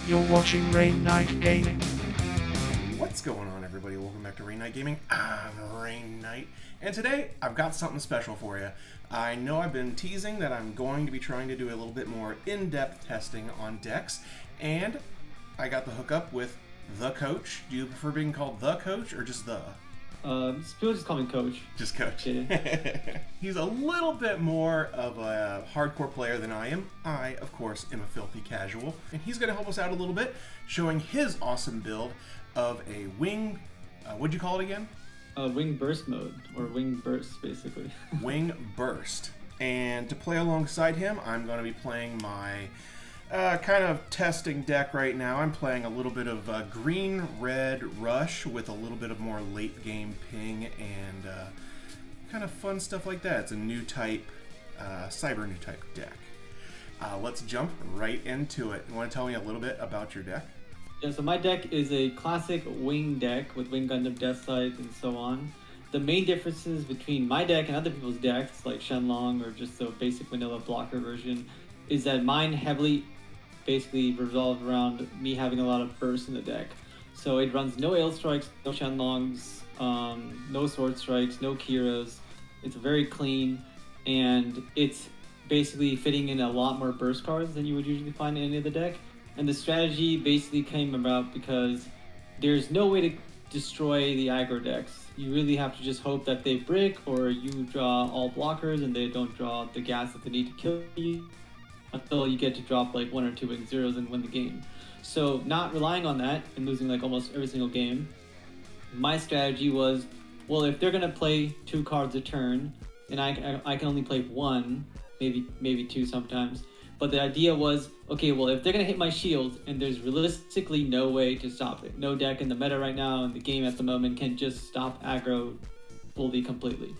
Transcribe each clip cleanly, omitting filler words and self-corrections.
You're watching Rain Knight Gaming. What's going on, everybody? Welcome back to Rain Knight Gaming. I'm Rain Knight, and today I've got something special for you. I know I've been teasing that I'm going to be trying to do a little bit more in-depth testing on decks, and I got the hookup with the coach. Do you prefer being called the coach or just the? People just call me Coach. Just Coach. Yeah. He's a little bit more of a hardcore player than I am. I, of course, am a filthy casual. And he's going to help us out a little bit, showing his awesome build of a wing... what'd you call it again? Wing burst mode, or wing burst, basically. Wing burst. And to play alongside him, I'm going to be playing my... kind of testing deck right now. I'm playing a little bit of green-red rush with a little bit of more late-game ping and kind of fun stuff like that. It's a new type, cyber new type deck. Let's jump right into it. You want to tell me a little bit about your deck? Yeah, so my deck is a classic wing deck with Wing Gundam, Deathscythe, and so on. The main differences between my deck and other people's decks, like Shenlong or just the basic vanilla blocker version, is that mine heavily basically revolved around me having a lot of bursts in the deck. So it runs no Ale Strikes, no Shenlongs, no Sword Strikes, no Kiras. It's very clean, and it's basically fitting in a lot more burst cards than you would usually find in any of the deck. And the strategy basically came about because there's no way to destroy the aggro decks. You really have to just hope that they brick, or you draw all blockers and they don't draw the gas that they need to kill you, until you get to drop like 1 or 2 wing zeros and win the game. So not relying on that and losing like almost every single game, my strategy was, well, if they're gonna play 2 cards a turn, and I can only play 1, maybe 2 sometimes, but the idea was, okay, well, if they're gonna hit my shields and there's realistically no way to stop it, no deck in the meta right now and the game at the moment can just stop aggro fully completely.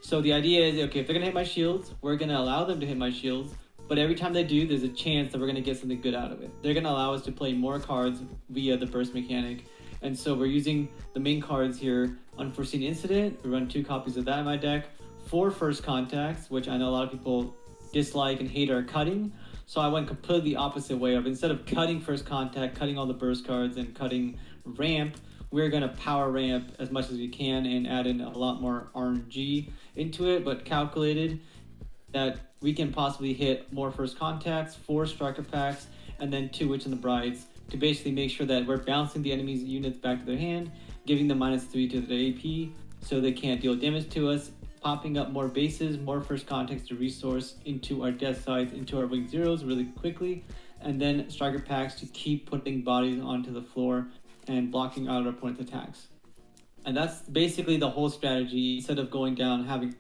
So the idea is, okay, if they're gonna hit my shields, we're gonna allow them to hit my shields. But every time they do, there's a chance that we're going to get something good out of it. They're going to allow us to play more cards via the burst mechanic. And so we're using the main cards here. Unforeseen Incident, we run 2 copies of that in my deck. 4 First Contacts, which I know a lot of people dislike and hate are cutting. So I went completely opposite way of, instead of cutting First Contact, cutting all the burst cards, and cutting ramp, we're going to power ramp as much as we can and add in a lot more RNG into it, but calculated that we can possibly hit more First Contacts, 4 Striker Packs, and then 2 Witch and the Brides to basically make sure that we're bouncing the enemy's units back to their hand, giving them -3 to their AP so they can't deal damage to us, popping up more bases, more First Contacts to resource into our Deathscythe, into our Wing Zeros really quickly, and then Striker Packs to keep putting bodies onto the floor and blocking out our opponent's attacks. And that's basically the whole strategy. Instead of going down having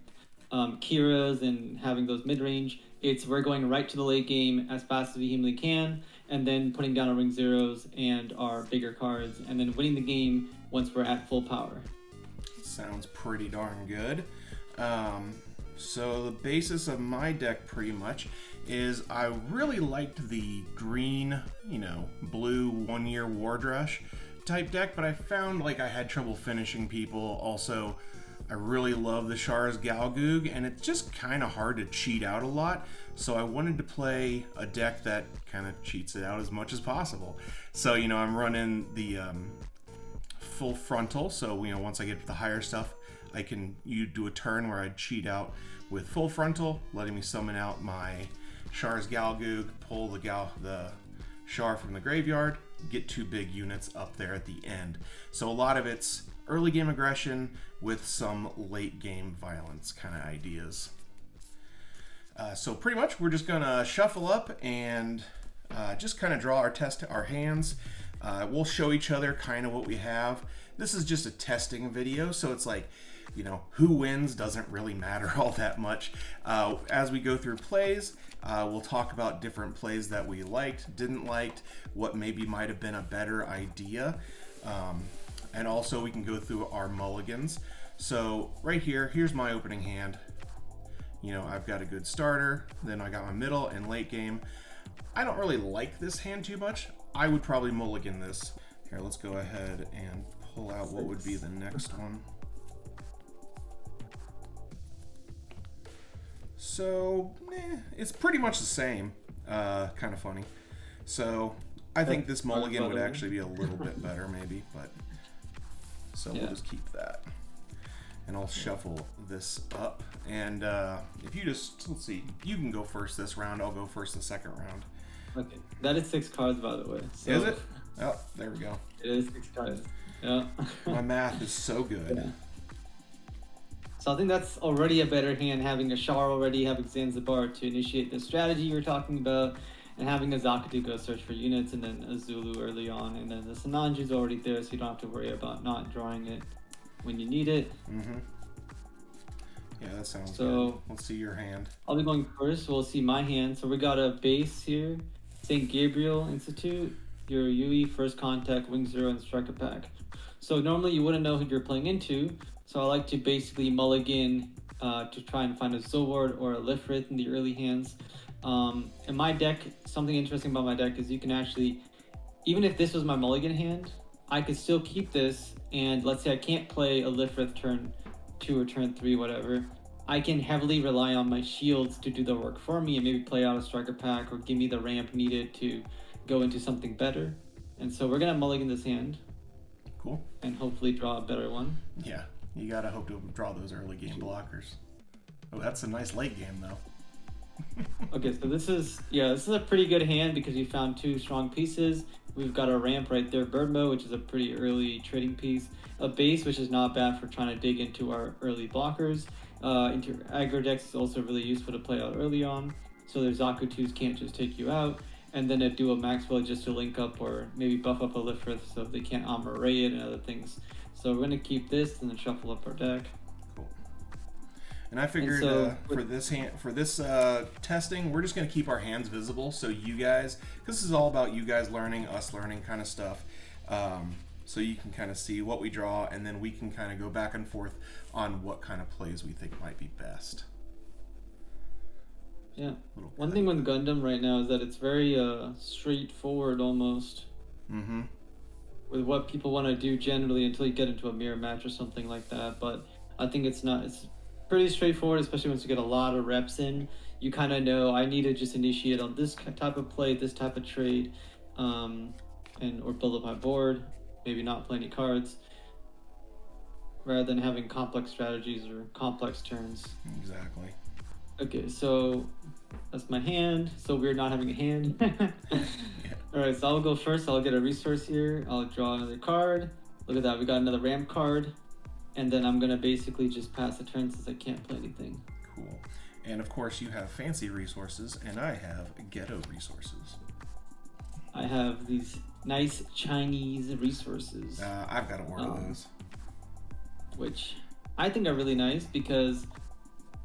Kiras and having those mid-range, we're going right to the late game as fast as we humanly can, and then putting down our Ring Zeros and our bigger cards, and then winning the game once we're at full power. Sounds pretty darn good. So the basis of my deck pretty much is I really liked the green, blue 1-year Ward Rush type deck, but I found like I had trouble finishing people. Also, I really love the Char's Galgoog, and it's just kind of hard to cheat out a lot, so I wanted to play a deck that kind of cheats it out as much as possible. So, I'm running the full frontal, so, once I get to the higher stuff, you do a turn where I'd cheat out with full frontal, letting me summon out my Char's Galgoog, pull the Char from the graveyard, get 2 big units up there at the end. So a lot of it's early game aggression with some late game violence kind of ideas. So pretty much we're just gonna shuffle up and just kind of draw our hands. We'll show each other kind of what we have. This is just a testing video, so it's like, who wins doesn't really matter all that much. As we go through plays, we'll talk about different plays that we liked, didn't like, what maybe might have been a better idea. And also we can go through our mulligans. So right here's my opening hand. I've got a good starter, then I got my middle and late game. I don't really like this hand too much. I would probably mulligan this. Here, let's go ahead and pull out what would be the next one. So, it's pretty much the same. Kind of funny. So, I think this mulligan would actually be a little bit better, maybe, but so we'll just keep that. And I'll shuffle this up. And if you just, let's see, you can go first this round. I'll go first the second round. Okay, that is 6 cards, by the way. So is it? Oh, there we go. It is 6 cards. Yeah. My math is so good. Yeah. So I think that's already a better hand, having a Char already, having Zanzibar to initiate the strategy you were talking about, and having a Zaku II go search for units, and then a Zulu early on, and then the Sinanju's already there, so you don't have to worry about not drawing it when you need it. Mm-hmm. Yeah, that sounds good. Let's see your hand. I'll be going first. We'll see my hand. So we got a base here, St. Gabriel Institute, Heero Yuy, First Contact, Wing Zero, and Striker Pack. So normally you wouldn't know who you're playing into, so I like to basically mulligan to try and find a Zowort or a Lfrith in the early hands. In my deck, something interesting about my deck is you can actually, even if this was my mulligan hand, I could still keep this, and let's say I can't play a Lfrith turn 2 or turn 3, whatever. I can heavily rely on my shields to do the work for me and maybe play out a Striker Pack or give me the ramp needed to go into something better. And so we're going to mulligan this hand. Cool. And hopefully draw a better one. Yeah, you got to hope to draw those early game blockers. Oh, that's a nice late game, though. Okay, so this is a pretty good hand because we found 2 strong pieces. We've got a ramp right there, Birdmo, which is a pretty early trading piece. A base, which is not bad for trying to dig into our early blockers. Into aggro decks is also really useful to play out early on. So their Zaku IIs can't just take you out. And then a Duo Maxwell just to link up or maybe buff up a Lfrith so if they can't array it and other things. So we're going to keep this and then shuffle up our deck. Cool. And I figured for this testing, we're just going to keep our hands visible so you guys, because this is all about you guys learning, us learning kind of stuff. So you can kind of see what we draw, and then we can kind of go back and forth on what kind of plays we think might be best. Yeah. One thing with Gundam right now is that it's very straightforward almost. Mm-hmm. With what people want to do generally until you get into a mirror match or something like that. But I think it's pretty straightforward, especially once you get a lot of reps in. You kind of know I need to just initiate on this type of play, this type of trade, or build up my board. Maybe not play any cards, rather than having complex strategies or complex turns. Exactly. Okay, so that's my hand. So weird not having a hand. Yeah. Alright, so I'll go first. I'll get a resource here. I'll draw another card. Look at that, we got another ramp card. And then I'm going to basically just pass the turn since I can't play anything. Cool. And of course you have fancy resources, and I have ghetto resources. I have these nice Chinese resources. I've got to order those. Which I think are really nice because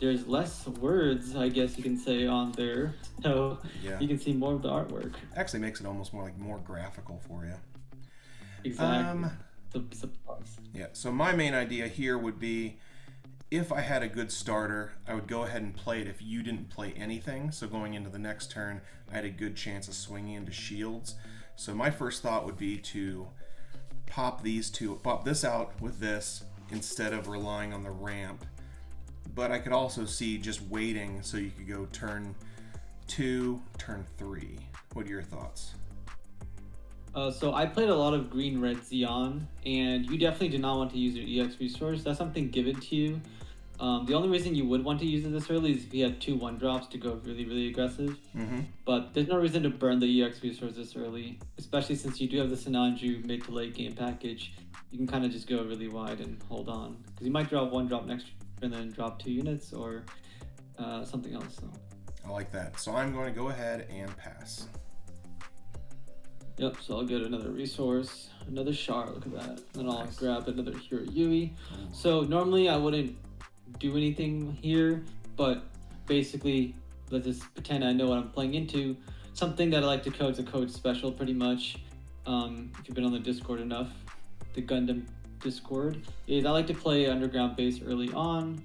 there's less words, I guess you can say, on there. So you can see more of the artwork. Actually makes it almost more graphical for you. Exactly. It's a plus. Yeah, so my main idea here would be if I had a good starter, I would go ahead and play it if you didn't play anything. So going into the next turn, I had a good chance of swinging into shields. So my first thought would be to pop this out with this instead of relying on the ramp. But I could also see just waiting so you could go turn 2, turn 3. What are your thoughts? So I played a lot of green-red Xeon, and you definitely do not want to use your EX resource. That's something given to you. The only reason you would want to use it this early is if you had 2 1-drops to go really, really aggressive. Mm-hmm. But there's no reason to burn the EX resource this early, especially since you do have the Sinanju mid to late game package. You can kind of just go really wide and hold on. Because you might draw 1-drop next and then drop 2 units or something else. So. I like that. So I'm going to go ahead and pass. Yep, so I'll get another resource, another Char, look at that. Then I'll grab another Heero Yuy. So normally I wouldn't do anything here, but basically let's just pretend I know what I'm playing into. Something that I like to code is a code special pretty much. If you've been on the Discord enough, the Gundam Discord, is I like to play underground base early on.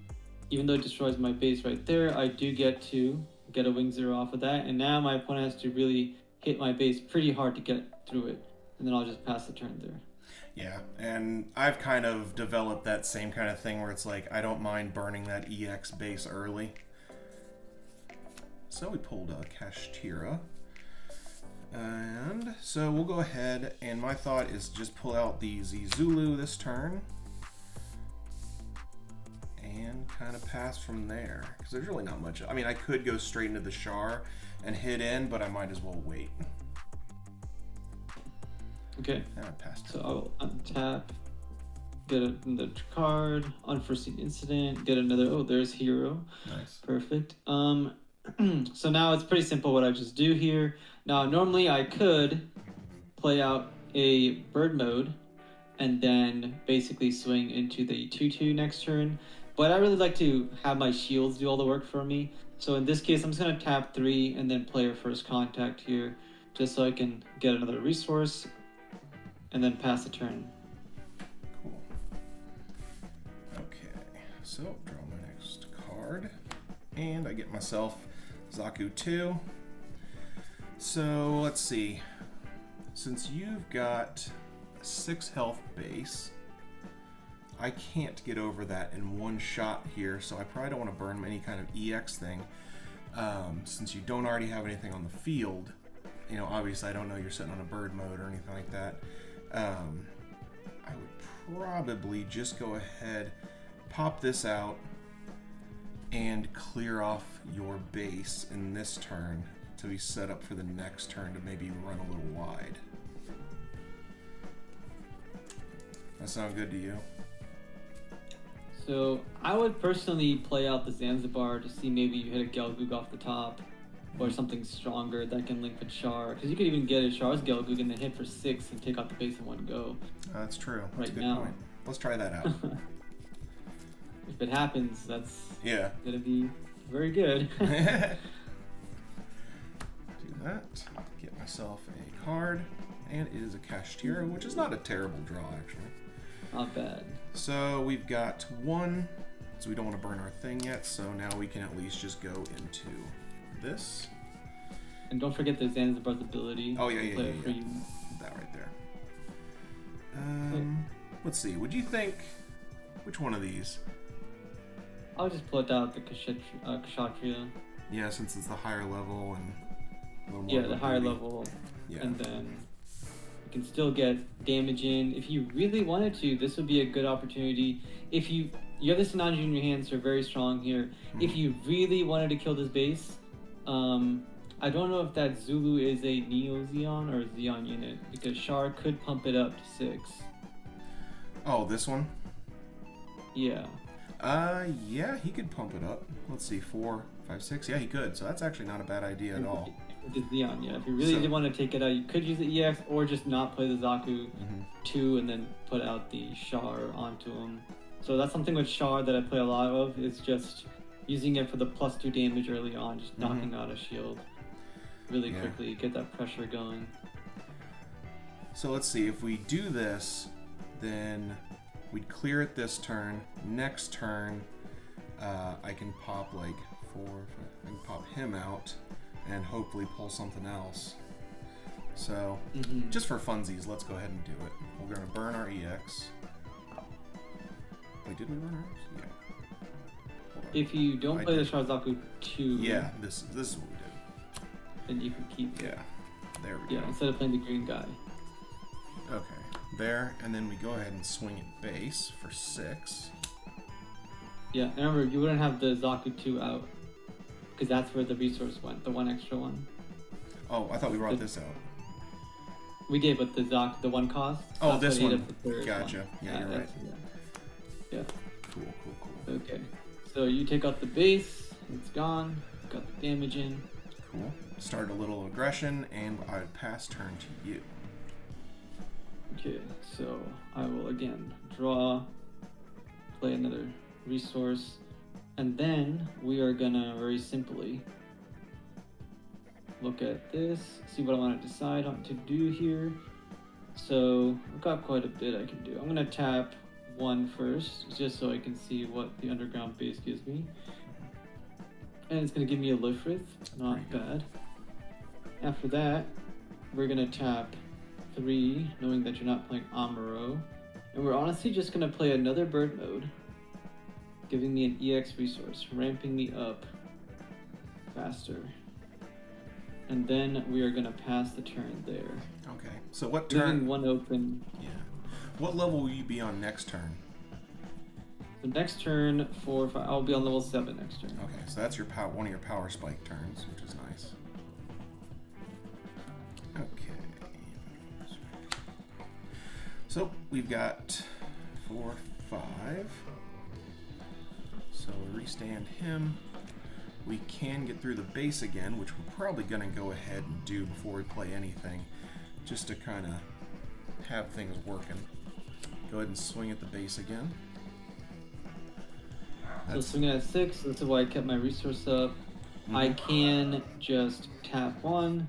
Even though it destroys my base right there, I do get to get a Wing Zero off of that, and now my opponent has to really hit my base pretty hard to get through it, and then I'll just pass the turn there. Yeah, and I've kind of developed that same kind of thing where it's like I don't mind burning that EX base early. So we pulled a Kashtira, And so we'll go ahead, and my thought is just pull out the Zulu this turn and kind of pass from there, because there's really not much. I mean, I could go straight into the Char and hit in, but I might as well wait. Okay. And I passed. So I'll untap, get another card, Unforeseen Incident, get another, oh, there's Heero. Nice. Perfect. So now it's pretty simple what I just do here. Now, normally I could play out a bird mode and then basically swing into the 2/2 next turn. But I really like to have my shields do all the work for me. So in this case, I'm just going to tap 3 and then play a first contact here, just so I can get another resource and then pass the turn. Cool. Okay, so draw my next card. And I get myself Zaku II. So let's see. Since you've got a 6 health base, I can't get over that in one shot here, so I probably don't want to burn any kind of EX thing. Since you don't already have anything on the field, you know, obviously I don't know you're sitting on a bird mode or anything like that. I would probably just go ahead, pop this out, and clear off your base in this turn to be set up for the next turn to maybe run a little wide. That sound good to you? So I would personally play out the Zanzibar to see maybe you hit a Gelgoog off the top or something stronger that can link with Char. Because you could even get a Char's Gelgoog and then hit for 6 and take out the base in one go. That's true. That's a good now. point. Let's try that out. If it happens, that's gonna be very good. Do that. Get myself a card, and it is a Kashtira, which is not a terrible draw actually. Not bad. So we've got 1, so we don't want to burn our thing yet, so now we can at least just go into this. And don't forget the Zanzibar's ability. Oh, yeah. For you. That right there. Let's see, would you think, which one of these? I'll just put out the Kshatriya. Yeah, since it's the higher level and a little more. Yeah, the higher level. Yeah. And then you can still get damage in. If you really wanted to, this would be a good opportunity. If you have the Sinanji in your hands, so you're very strong here. If you really wanted to kill this base, I don't know if that Zulu is a Neo Zeon or a Zeon unit, because Char could pump it up to 6. Oh, this one? Yeah. Yeah, he could pump it up. Let's see, 4, 5, 6. Yeah, he could. So that's actually not a bad idea at all. The Zeon, yeah. If you really did want to take it out, you could use the EX or just not play the Zaku II and then put out the Char onto him. So that's something with Char that I play a lot of, is just using it for the +2 damage early on, just knocking out a shield really quickly, get that pressure going. So let's see, if we do this, then we'd clear it this turn. Next turn, I can pop like 4, 5, I can pop him out and hopefully pull something else. So, just for funsies, let's go ahead and do it. We're going to burn our EX. Wait, did we burn ours? Yeah. If you don't play the Zaku II, yeah, this is what we did. Then you can keep it. Yeah, there we go. Yeah, instead of playing the green guy. Okay, there, and then we go ahead and swing it base for 6. Yeah, and remember, you wouldn't have the Zaku II out, because that's where the resource went, the 1 extra one. Oh, I thought we brought this out. We did, but the 1 cost. Oh, this one. Gotcha. One. Yeah, you're right. Yeah. Cool. Okay, so you take out the base, it's gone, got the damage in. Cool. Start a little aggression, and I would pass turn to you. Okay, so I will again draw, play another resource, and then we are gonna very simply look at this, see what I want to decide on to do here. So I've got quite a bit I can do. I'm gonna tap 1 first, just so I can see what the underground base gives me. And it's gonna give me a Lfrith, not bad. After that, we're gonna tap 3, knowing that you're not playing Amuro. And we're honestly just gonna play another bird mode, giving me an EX resource, ramping me up faster. and then we are going to pass the turn there. Okay. So what Leaving turn? one open. Yeah. What level will you be on next turn? The next turn, 4 or 5, I'll be on level 7 next turn. Okay, so that's your one of your power spike turns, which is nice. Okay. So we've got 4, 5. So we restand him. We can get through the base again, which we're probably going to go ahead and do before we play anything, just to kind of have things working. Go ahead and swing at the base again. So swinging at 6, this is why I kept my resource up. Mm-hmm. I can just tap 1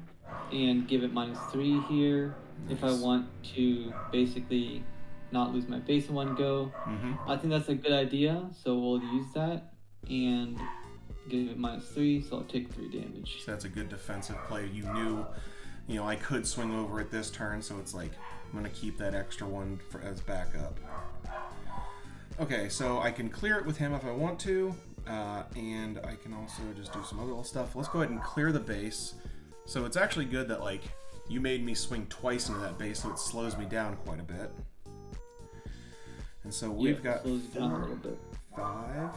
and give it -3 here if I want to basically not lose my base in one go. Mm-hmm. I think that's a good idea, so we'll use that and give it -3, so I'll take 3 damage. So that's a good defensive play. You knew, I could swing over at this turn, so it's like I'm going to keep that extra one as backup. Okay, so I can clear it with him if I want to, and I can also just do some other little stuff. Let's go ahead and clear the base. So it's actually good that you made me swing twice into that base, so it slows me down quite a bit. And so we've got slows you down a little bit. 5.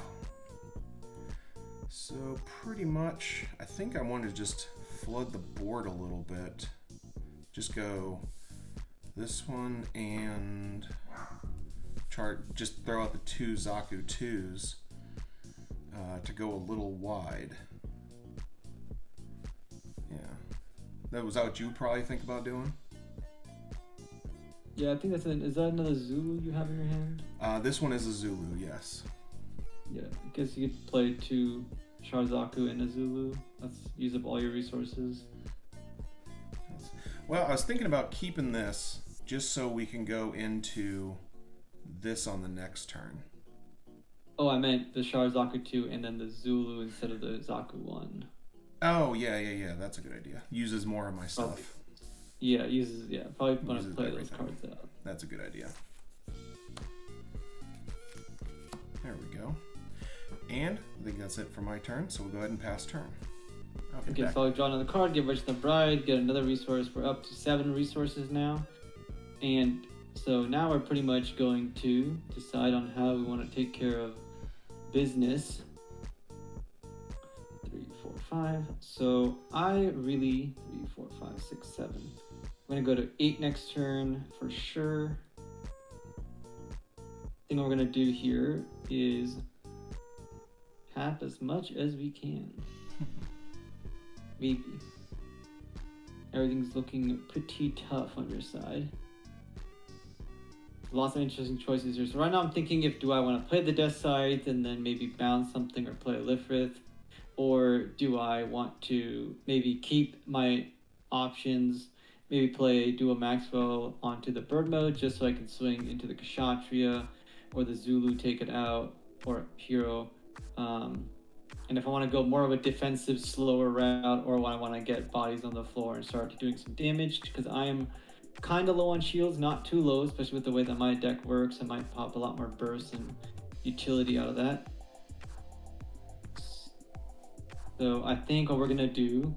So pretty much, I think I want to just flood the board a little bit. Just go this one and just throw out the 2 Zaku IIs to go a little wide. Yeah. Was that what you would probably think about doing? Yeah, I think is that another Zulu you have in your hand? This one is a Zulu, yes. Yeah, I guess you could play 2 Zaku and a Zulu. Let's use up all your resources. Well, I was thinking about keeping this just so we can go into this on the next turn. Oh, I meant the Zaku II and then the Zulu instead of the Zaku 1. Oh, yeah. That's a good idea. Uses more of my stuff. Probably want to play everything. those cards out. That's a good idea. There we go. And I think that's it for my turn, so we'll go ahead and pass turn. Okay, so I'll draw another card, give Rich the Bride, get another resource. We're up to 7 resources now. And so now we're pretty much going to decide on how we want to take care of business. 3, 4, 5. So I really 3, 4, 5, 6, 7. I'm gonna go to 8 next turn for sure. Thing we're gonna do here is tap as much as we can. Maybe. Everything's looking pretty tough on your side. Lots of interesting choices here. So right now I'm thinking do I want to play the Deathscythe and then maybe bounce something or play a Lfrith, or do I want to maybe keep my options, maybe play Duo Maxwell onto the bird mode just so I can swing into the Kshatriya or the Zulu, take it out, or Heero. And if I want to go more of a defensive, slower route, or when I want to get bodies on the floor and start doing some damage, because I am kind of low on shields, not too low, especially with the way that my deck works. I might pop a lot more burst and utility out of that. So I think what we're going to do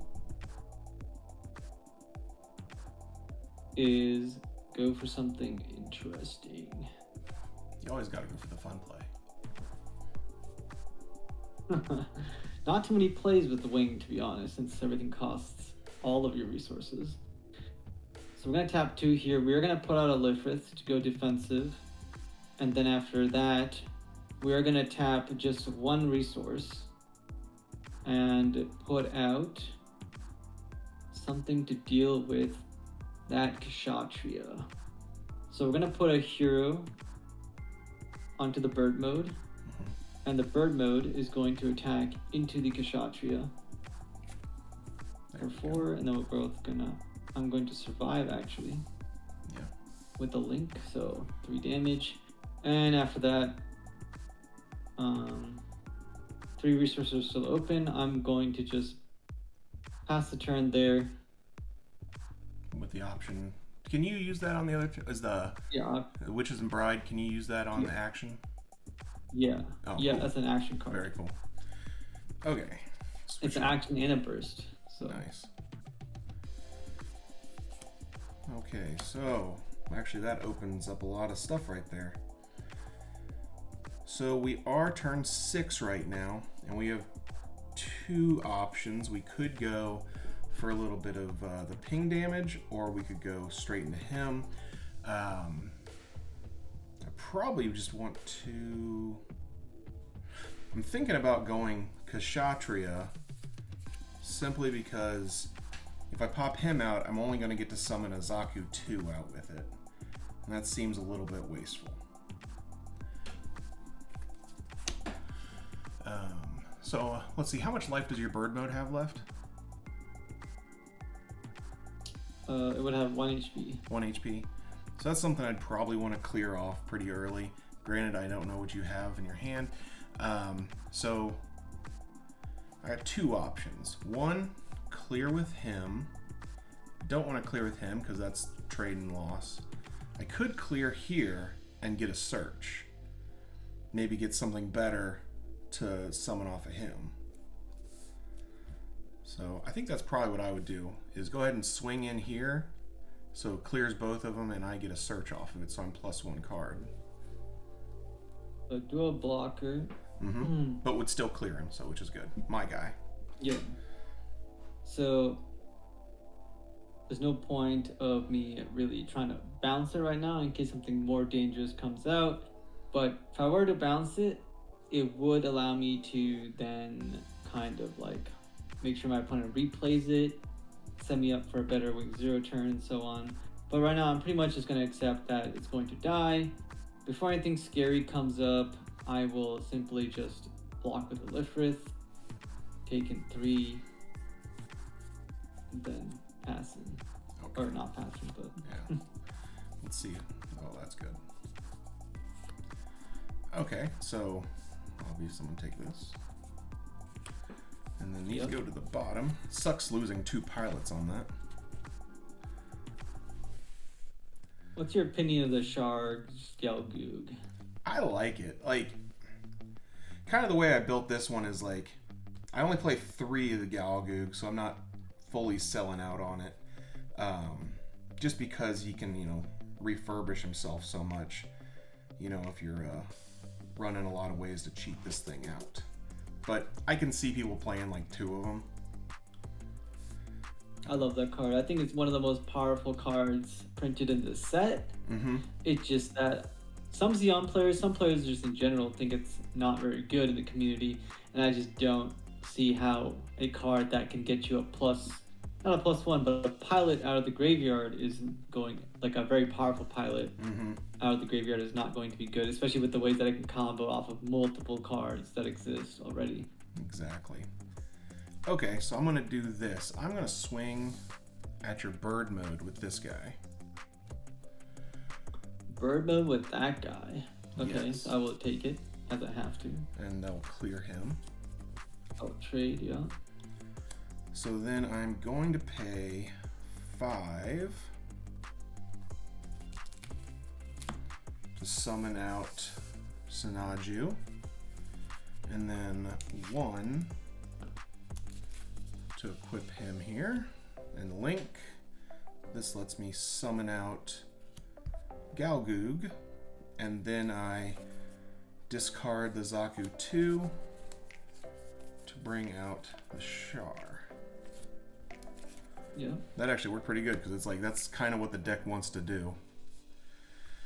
is go for something interesting. You always got to go for the fun play. Not too many plays with the wing, to be honest, since everything costs all of your resources. So we're going to tap 2 here. We're going to put out a Lfrith to go defensive. And then after that, we're going to tap just 1 resource and put out something to deal with that Kshatriya. So we're going to put a Heero onto the bird mode. And the bird mode is going to attack into the Kshatriya for 4, and then we're both I'm going to survive actually. Yeah. With the link, so 3 damage. And after that, 3 resources are still open. I'm going to just pass the turn there. With the option. Can you use that on the other the Witches and Bride, can you use that on the action? Yeah. Oh, yeah, cool. That's an action card. Very cool. Okay. It's an action and a burst. So nice. Okay, so actually that opens up a lot of stuff right there. So we are turn 6 right now, and we have 2 options. We could go for a little bit of the ping damage, or we could go straight into him. I probably just want to... I'm thinking about going Kshatriya, simply because if I pop him out, I'm only going to get to summon a Zaku II out with it. And that seems a little bit wasteful. So let's see, how much life does your bird mode have left? It would have 1 HP. 1 HP. So that's something I'd probably want to clear off pretty early. Granted, I don't know what you have in your hand. So I have 2 options. One, clear with him. Don't want to clear with him because that's trade and loss. I could clear here and get a search. Maybe get something better to summon off of him. So I think that's probably what I would do, is go ahead and swing in here so it clears both of them and I get a search off of it, so I'm +1 card. So dual blocker. But would still clear him, so which is good. My guy. Yeah. So there's no point of me really trying to bounce it right now in case something more dangerous comes out. But if I were to bounce it, it would allow me to then kind of like make sure my opponent replays it, set me up for a better Wing 0 turn, and so on. But right now, I'm pretty much just going to accept that it's going to die. Before anything scary comes up, I will simply just block with the Lfrith, take in 3, and then pass in. Okay. Or not pass in, but... Yeah. Let's see. Oh, that's good. Okay, so obviously I'm going to take this. And then these go to the bottom. Sucks losing 2 pilots on that. What's your opinion of the Sharg's Gelgoog? I like it. Like, kind of the way I built this one is like, I only play 3 of the Gelgoog, so I'm not fully selling out on it. Just because he can, you know, refurbish himself so much. You know, if you're running a lot of ways to cheat this thing out. But I can see people playing like 2 of them. I love that card. I think it's one of the most powerful cards printed in this set. It's just that some Xeon players, some players just in general think it's not very good in the community, and I just don't see how a card that can get you a plus, not a +1, but a pilot out of the graveyard is going, like a very powerful pilot out of the graveyard is not going to be good, especially with the ways that it can combo off of multiple cards that exist already. Exactly. Okay, so I'm going to do this. I'm going to swing at your bird mode with this guy. Bird mode with that guy. Okay, Yes. so I will take it as I have to. And that'll clear him. I'll trade, yeah. So then I'm going to pay 5 to summon out Sinaju. And then 1 to equip him here. And Link. This lets me summon out Gelgoog. And then I discard the Zaku II to bring out the Char. Yeah. That actually worked pretty good because it's like that's kind of what the deck wants to do.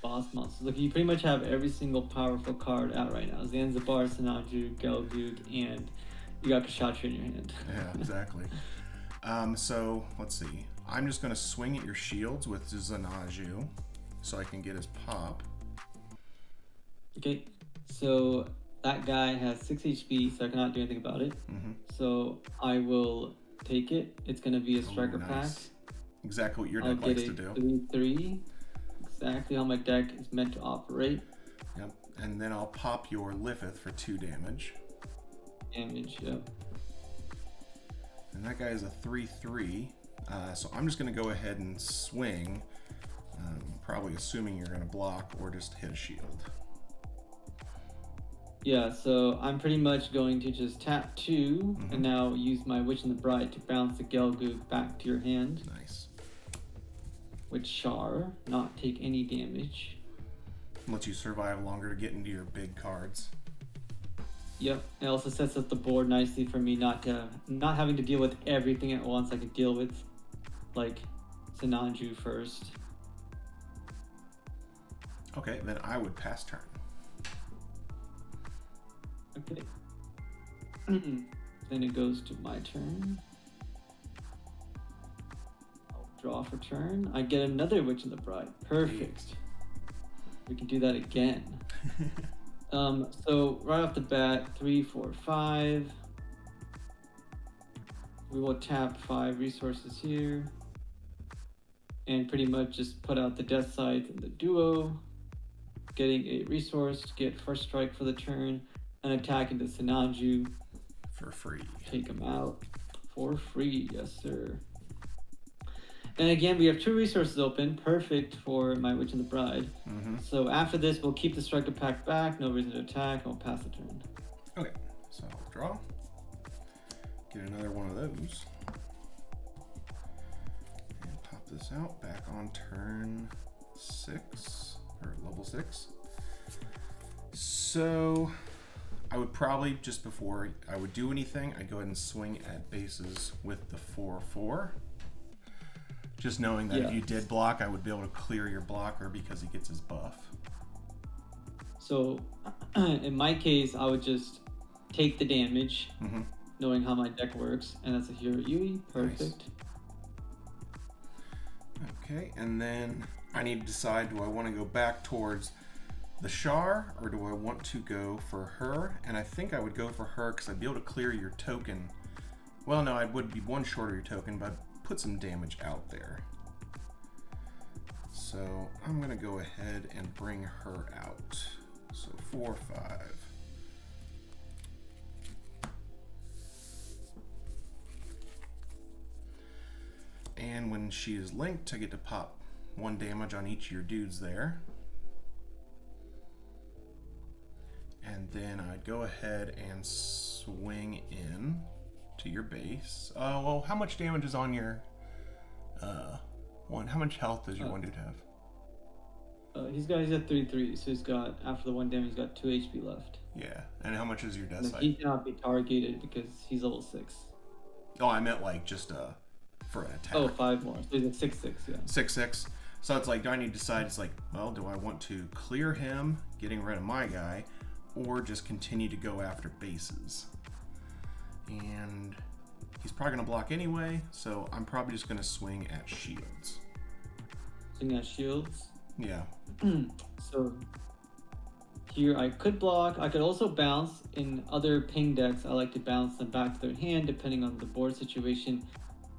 Boss monsters. Look, you pretty much have every single powerful card out right now. Zanzibar, Sinaju, Gelgoog, and you got Kshatriya in your hand. Yeah, exactly. So let's see. I'm just going to swing at your shields with Sinaju so I can get his pop. Okay, so that guy has 6 HP, so I cannot do anything about it. So I will take it. It's going to be a striker pack. Exactly what your I'll deck get likes a to do. 3/3. Exactly how my deck is meant to operate. Yep. And then I'll pop your Lfrith for 2 damage. Damage, yep. And that guy is a 3/3. So I'm just going to go ahead and swing, probably assuming you're going to block or just hit a shield. Yeah, so I'm pretty much going to just tap 2 and now use my Witch and the Bride to bounce the Gelgoog back to your hand. Nice. with Char, not take any damage. Lets you survive longer to get into your big cards. Yep, it also sets up the board nicely for me not having to deal with everything at once. I could deal with like Sinanju first. Okay, then I would pass turn. Okay. Then it goes to my turn. I'll draw for turn. I get another Witch of the Bride. Perfect. We can do that again. So right off the bat, 3, 4, 5. We will tap 5 resources here. And pretty much just put out the Deathscythe and the Duo. Getting a resource to get first strike for the turn. And attack into Sinanju. For free. Take him out. For free, yes sir. And again, we have 2 resources open. Perfect for my Witch and the Bride. Mm-hmm. So after this, we'll keep the striker pack back. No reason to attack. And we'll pass the turn. Okay, so I'll draw. Get another one of those. And pop this out. Back on turn 6. Or level 6. So I would probably, just before I would do anything, I'd go ahead and swing at bases with the 4/4. Just knowing that if you did block, I would be able to clear your blocker because he gets his buff. So in my case, I would just take the damage, knowing how my deck works, and that's a Heero Yuy. Perfect. Nice. Okay, and then I need to decide, do I want to go back towards the Char, or do I want to go for her? And I think I would go for her because I'd be able to clear your token. Well, no, I would be one short of your token, but put some damage out there. So I'm gonna go ahead and bring her out. So 4, 5. And when she is linked, I get to pop 1 damage on each of your dudes there. And then I'd go ahead and swing in to your base. Oh, well, how much damage is on your one? How much health does your one dude have? He's at 3/3, so he's got, after the 1 damage, he's got 2 HP left. Yeah, and how much is your Deathscythe? He cannot be targeted because he's level 6. Oh, I meant like just for an attack. Oh, 5 more. So he's at 6/6, yeah. 6/6. So it's like, do I need to decide? It's like, well, do I want to clear him, getting rid of my guy, or just continue to go after bases? And he's probably going to block anyway, so I'm probably just going to swing at shields. Swing at shields? Yeah. So here I could block. I could also bounce. In other ping decks, I like to bounce them back to their hand depending on the board situation.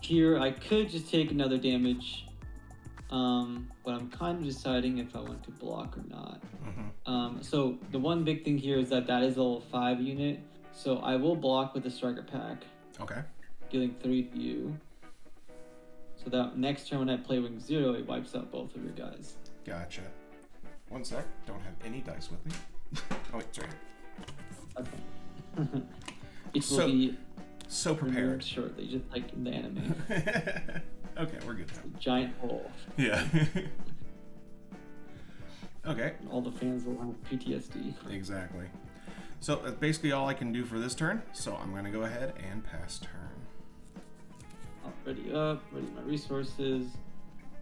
Here I could just take another damage, but I'm kind of deciding if I want to block or not. So the one big thing here is that is a level 5 unit, so I will block with the striker pack. Okay. Dealing 3 to you. So that next turn when I play Wing 0, it wipes out both of your guys. Gotcha. 1 sec. Don't have any dice with me. Oh, wait, sorry. Okay. It will be so prepared. Shortly, just like in the anime. Okay, we're good now. Giant hole. Yeah. Okay. All the fans will have PTSD. Exactly. So that's basically all I can do for this turn. So I'm going to go ahead and pass turn. I'll ready up, ready my resources,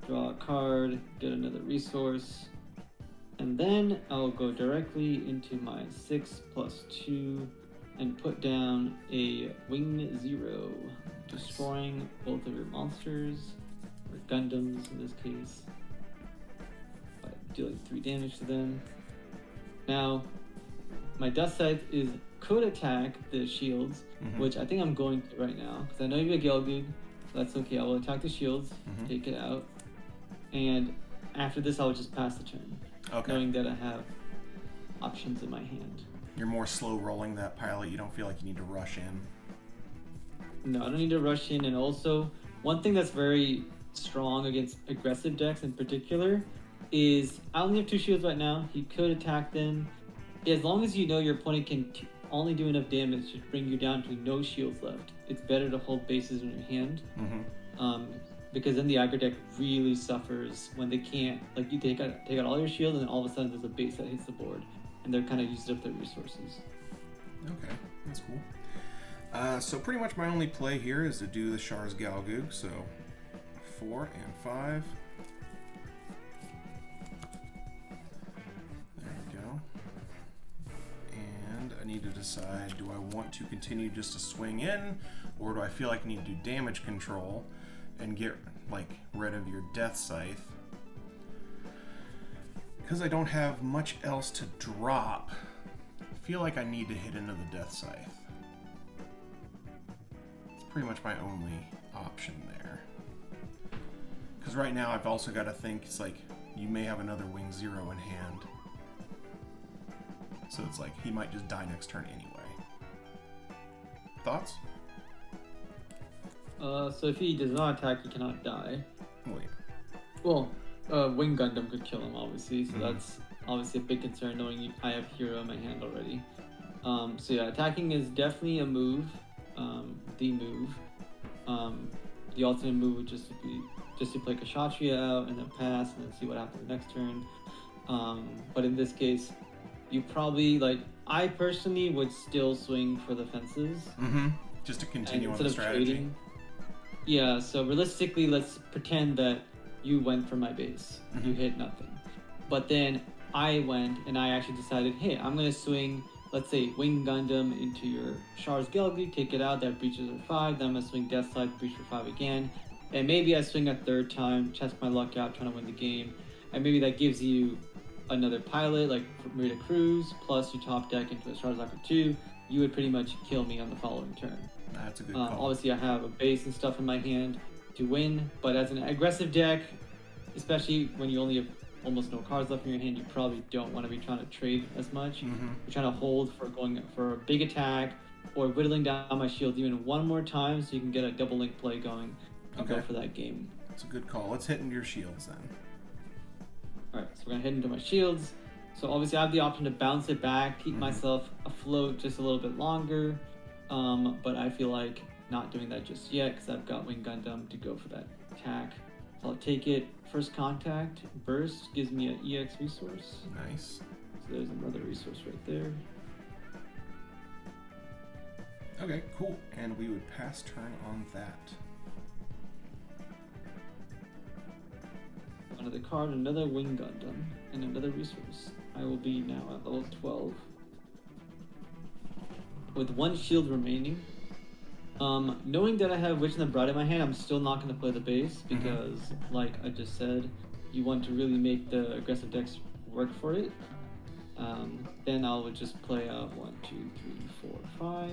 draw a card, get another resource, and then I'll go directly into my 6+2 and put down a Wing 0, destroying both of your monsters, or Gundams in this case, by dealing 3 damage to them. Now, my Deathscythe could attack the shields, which I think I'm going to right now, because I know you have a Gelgoog, so that's okay. I will attack the shields, take it out, and after this I'll just pass the turn, knowing that I have options in my hand. You're more slow rolling that pilot. You don't feel like you need to rush in. No, I don't need to rush in. And also, one thing that's very strong against aggressive decks in particular is I only have 2 shields right now. He could attack them. As long as you know your opponent can only do enough damage to bring you down to no shields left, it's better to hold bases in your hand. because then the aggro deck really suffers when they can't, like, you take out all your shield, and then all of a sudden there's a base that hits the board, and they're kind of used up their resources. Okay, that's cool. So pretty much my only play here is to do the Char's Galgoog, so 4 and 5. There we go. And I need to decide, do I want to continue just to swing in, or do I feel like I need to do damage control and get like rid of your Deathscythe? Because I don't have much else to drop, I feel like I need to hit into the Deathscythe. It's pretty much my only option there. Because right now I've also got to think, it's like, you may have another Wing 0 in hand. So it's like, he might just die next turn anyway. Thoughts? So if he does not attack, he cannot die. Oh, yeah. Well, Wing Gundam could kill him, obviously, so that's obviously a big concern, knowing I have Heero in my hand already. So yeah, attacking is definitely a move, the move. The ultimate move would just to play Kshatriya out and then pass and then see what happens next turn. But in this case, you probably, like, I personally would still swing for the fences. Just to continue on the instead of strategy. trading. Yeah, so realistically, let's pretend that you went for my base. You hit nothing. But then I went and I actually decided, hey, I'm going to swing, let's say, Wing Gundam into your Char's Galgoog, take it out, that breaches for 5. Then I'm going to swing Deathscythe, breach for 5 again. And maybe I swing a third time, test my luck out, trying to win the game. And maybe that gives you another pilot, like Merida Cruz, plus you top deck into a Char's Zaku II. You would pretty much kill me on the following turn. That's a good call. Obviously, I have a base and stuff in my hand to win, but as an aggressive deck, especially when you only have almost no cards left in your hand, you probably don't want to be trying to trade as much. You're trying to hold for going for a big attack or whittling down my shields even one more time so you can get a double link play going and go for that game. That's a good call. Let's hit into your shields then. Alright, so we're going to hit into my shields. So obviously I have the option to bounce it back, keep myself afloat just a little bit longer. But I feel like not doing that just yet because I've got Wing Gundam to go for that attack. So I'll take it. First contact, burst gives me an EX resource. Nice. So there's another resource right there. Okay, cool. And we would pass turn on that. Another card, another Wing Gundam, and another resource. I will be now at level 12. With 1 shield remaining. Knowing that I have Witch and the Bride in my hand, I'm still not going to play the base because, like I just said, you want to really make the aggressive decks work for it. Then I would just play out 1, 2, 3, 4, 5.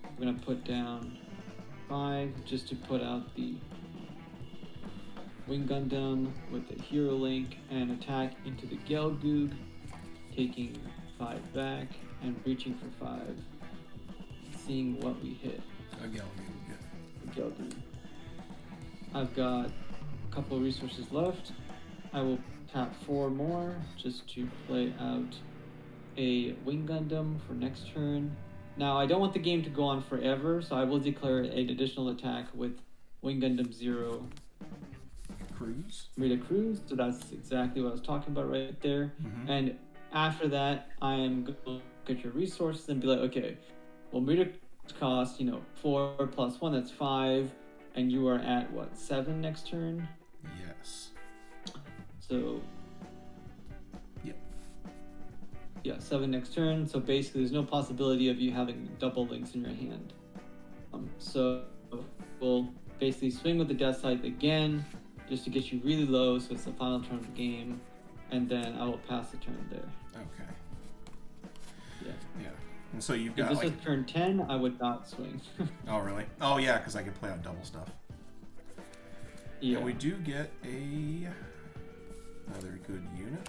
I'm going to put down 5 just to put out the Wing Gundam with the Heero Link and attack into the Galgoog, taking 5 back and breaching for 5. Seeing what we hit. A Galgoog. A Galgoog. I've got a couple of resources left. I will tap 4 more just to play out a Wing Gundam for next turn. Now, I don't want the game to go on forever, so I will declare an additional attack with Wing Gundam 0 Cruz. Merida Cruz. So that's exactly what I was talking about right there. And after that, I am going to look at your resources and be like, okay, well, Merida cost, 4 plus 1, that's 5. And you are at, what, 7 next turn? Yes. So... Yep. Yeah, 7 next turn. So basically, there's no possibility of you having double links in your hand. So we'll basically swing with the Deathscythe again, just to get you really low, so it's the final turn of the game. And then I will pass the turn there. Okay. Yeah. And so you've If got this like... was turn 10, I would not swing. Oh, really? Oh, yeah, because I could play out double stuff. Yeah. And we do get another good unit,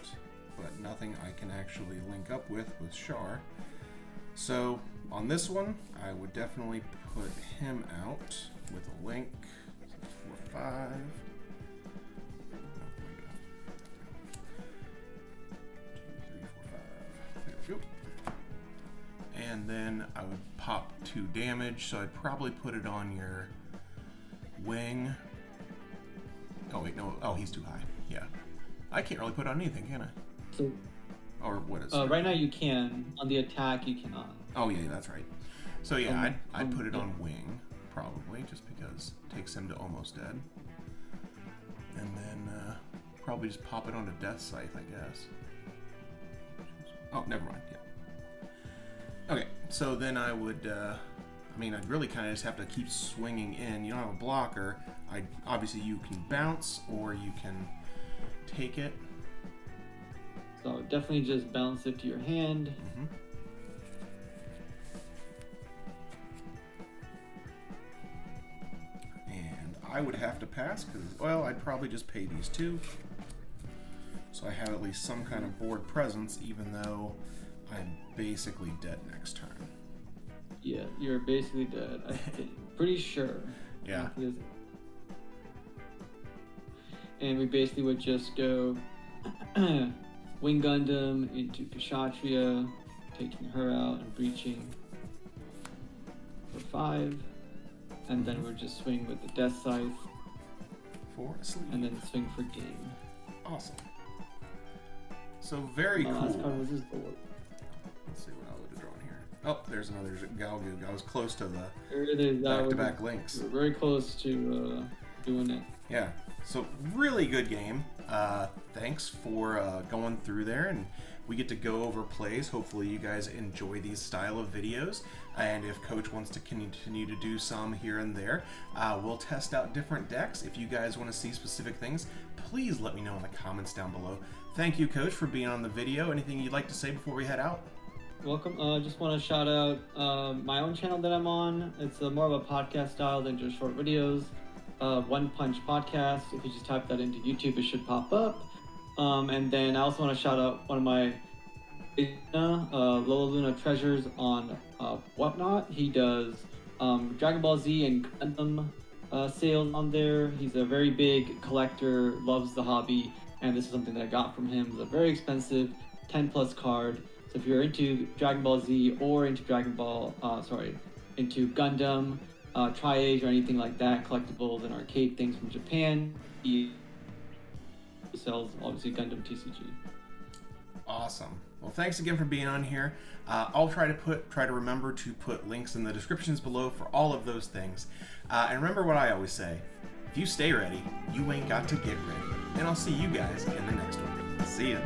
but nothing I can actually link up with Char. So on this one, I would definitely put him out with a link. 4, 5. There we go. And then I would pop 2 damage, so I'd probably put it on your Wing Oh wait, no. Oh, he's too high. Yeah. I can't really put on anything, can I? So, or what is it? right now you can. On the attack, you cannot. Oh yeah, that's right. So yeah, I'd put it on wing, probably, just because it takes him to almost dead. And then probably just pop it onto Deathscythe, I guess. Oh, never mind, yeah. Okay, so then I would, I'd really kind of just have to keep swinging in. You don't have a blocker. Obviously you can bounce, or you can take it. So definitely just bounce it to your hand. Mm-hmm. And I would have to pass because, well, I'd probably just pay these two. So I have at least some kind of board presence, even though I'm basically dead next turn. Yeah, you're basically dead. I'm pretty sure. Yeah. And we basically would just go Wing Gundam into Kshatriya, taking her out and breaching for 5. And then we'd just swing with the Deathscythe. For a sleep. And then swing for game. Awesome. So very cool. Last card was his Zowort. Let's see what I would have drawn here. Oh, there's another Galgoog. I was close to the back-to-back links. We're very close to doing it. Yeah. So really good game. Thanks for going through there, and we get to go over plays. Hopefully you guys enjoy these style of videos, and if Coach wants to continue to do some here and there, we'll test out different decks. If you guys want to see specific things, please let me know in the comments down below. Thank you, Coach, for being on the video. Anything you'd like to say before we head out? Welcome. Just want to shout out my own channel that I'm on. It's more of a podcast style than just short videos. One Punch Podcast. If you just type that into YouTube, it should pop up. And then I also want to shout out one of my LoloLuna treasures on Whatnot. He does Dragon Ball Z and Gundam sales on there. He's a very big collector, loves the hobby, and this is something that I got from him. It's a very expensive 10 plus card. So if you're into Dragon Ball Z or into into Gundam, Tri-Age or anything like that, collectibles and arcade things from Japan, he sells obviously Gundam TCG. Awesome. Well, thanks again for being on here. I'll try to remember to put links in the descriptions below for all of those things. And remember what I always say: if you stay ready, you ain't got to get ready. And I'll see you guys in the next one. See ya.